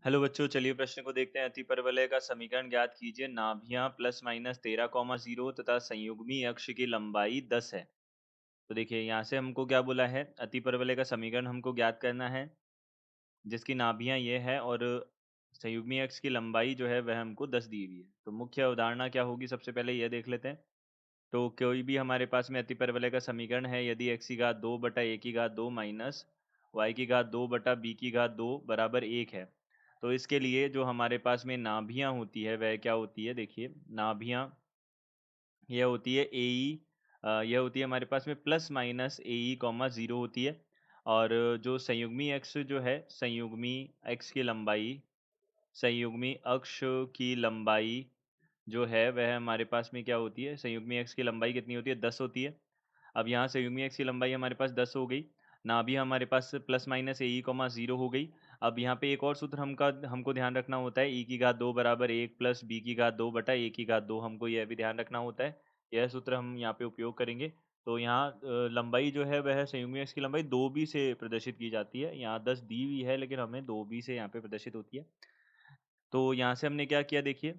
Hello बच्चों, चलिए प्रश्न को देखते हैं। अतिपरवलय का समीकरण ज्ञात कीजिए। नाभियां प्लस माइनस 13,0 तथा संयुग्मी अक्ष की लंबाई 10 है। तो देखिए यहाँ से हमको क्या बोला है, अतिपरवलय का समीकरण हमको ज्ञात करना है जिसकी नाभियां ये है और संयुग्मी अक्ष की लंबाई जो है वह हमको 10 दी हुई है। तो मुख्य अवधारणा क्या होगी, सबसे पहले यह देख लेते हैं। तो कोई भी हमारे पास में अतिपरवलय का समीकरण है, यदि x की घात 2 बटा a की घात 2 माइनस y की घात 2 बटा b की घात 2 बराबर 1 है। तो इसके लिए जो हमारे पास में नाभियां होती है वह क्या होती है, देखिए नाभियां यह होती है ए ई, यह होती है हमारे पास में प्लस माइनस ए ई कॉमा 0 होती है। और जो संयुग्मी अक्ष जो है, संयुग्मी अक्ष की लंबाई जो है वह हमारे पास में क्या होती है, संयुग्मी अक्ष की लंबाई कितनी होती है, 10 होती है। अब यहाँ संयुग्मी अक्ष की लंबाई हमारे पास 10 हो गई। नाभि हमारे पास प्लस माइनस ए ई कॉमा 0 हो गई। अब यहाँ पे एक और सूत्र हमको ध्यान रखना होता है, ई की घात 2 बराबर 1 प्लस बी की घात 2 बटा ए की घात 2, हमको यह भी ध्यान रखना होता है। यह सूत्र हम यहाँ पे उपयोग करेंगे। तो यहाँ लंबाई जो है वह संयुग्मी अक्ष की लंबाई 2b से प्रदर्शित की जाती है। यहाँ 10 दी हुई है लेकिन हमें 2b से यहाँ पे प्रदर्शित होती है। तो यहाँ से हमने क्या किया, देखिए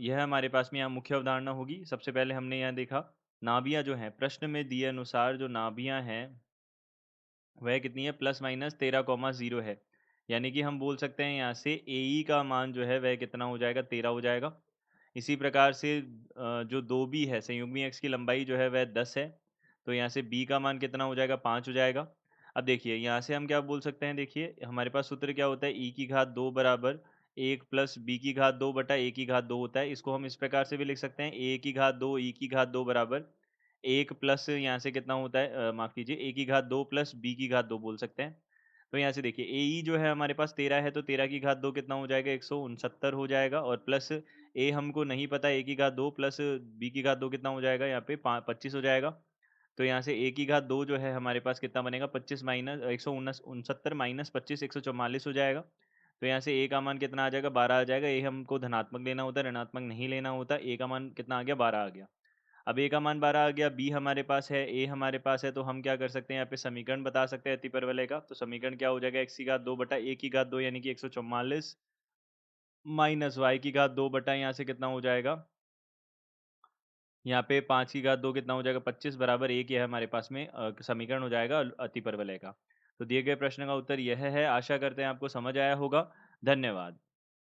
यह हमारे पास में यहाँ मुख्य अवधारणा होगी। सबसे पहले हमने यहाँ देखा नाभियां जो हैं, प्रश्न में दिए अनुसार जो नाभियां हैं वह कितनी है, प्लस माइनस 13,0 है। यानी कि हम बोल सकते हैं यहाँ से ए ई का मान जो है वह कितना हो जाएगा, 13 हो जाएगा। इसी प्रकार से जो 2b है, संयुग्मी अक्ष की लंबाई जो है वह 10 है। तो यहाँ से b का मान कितना हो जाएगा, 5 हो जाएगा। अब देखिए यहाँ से हम क्या बोल सकते हैं, देखिए हमारे पास सूत्र क्या होता है, e की घात 2 बराबर 1 प्लस बी की घात 2 बटा ए की घात 2 होता है। इसको हम इस प्रकार से भी लिख सकते हैं, a की घात 2 e की घात 2 बराबर 1 प्लस यहाँ से कितना होता है, माफ़ कीजिए, a की घात 2 प्लस b की घात 2 बोल सकते हैं। तो यहाँ से देखिए ए ई जो है हमारे पास 13 है, तो 13 की घात 2 कितना हो जाएगा, 169 हो जाएगा। और प्लस ए हमको नहीं पता, ए की घात 2 प्लस बी की घात 2 कितना हो जाएगा, यहाँ पे 25 हो जाएगा। तो यहाँ से ए की घात 2 जो है हमारे पास कितना बनेगा, 25 माइनस 169 माइनस 25 144 हो जाएगा। तो यहाँ से ए का मान कितना आ जाएगा, 12 आ जाएगा। ए हमको धनात्मक लेना होता है, ऋणात्मक नहीं लेना होता। ए का मान कितना आ गया, 12 आ गया। अब ए का मान 12 आ गया, बी हमारे पास है, ए हमारे पास है, तो हम क्या कर सकते हैं, यहाँ पे समीकरण बता सकते हैं अतिपरवलय का। तो समीकरण क्या हो जाएगा, एक्स की घात 2 बटा ए की घात 2 यानी कि 144 माइनस वाई की घात 2 बटा यहाँ से कितना हो जाएगा, यहाँ पे 5 की घात 2 कितना हो जाएगा, 25 बराबर 1 यह हमारे पास में समीकरण हो जाएगा अतिपरवलय का। तो दिए गए प्रश्न का उत्तर यह है। आशा करते हैं आपको समझ आया होगा। धन्यवाद।